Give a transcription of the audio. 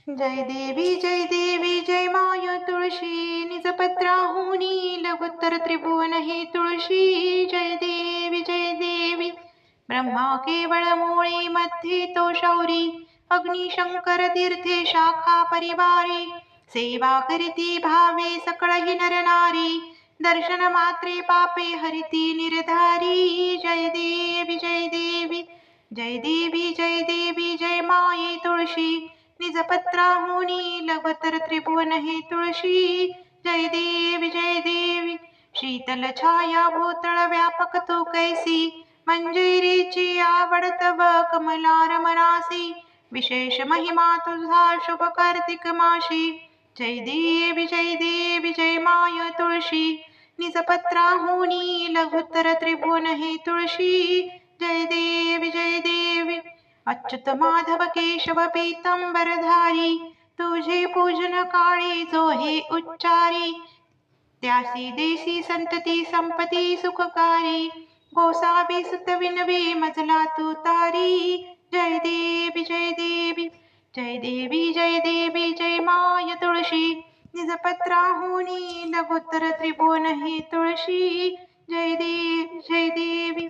जय देवी जय माय तुळशी निजपत्राहुनी लघुत्तर त्रिभुवन हे तुळशी जय देवी ब्रह्मा केवळ मूळी मध्ये तो शौरी अग्नि शंकर तीर्थे शाखा परिवारी सेवा करीती भावे सकळही नर नारी दर्शन मात्रे पापे हरिती निर्धारी जय देवी जय देवी जय माये तुळशी निजपत्राहुनी लघुतर त्रिभुवन हे तुळशी जय देवी शीतल छाया भूतळ व्यापक तो कैसी मंजिरीची आवड तव कमला मनासी विशेष महिमा तुझा शुभ कार्तिक माशी जय देवी जय माय तुळशी निजपत्राहुनी लघुतर त्रिभुवन हे तुळशी जय देवी अच्युत माधव केशव पीतांबरधारी तुझे पूजन काळी जो हे उच्चारी त्यासी देसी संतती संपती सुखकारी गोसावी सुत विनवी मजला तू तारी जय देवी जय माय तुळशी निजपत्राहुनी लघुतर त्रिभुवन हे तुळशी जय देवी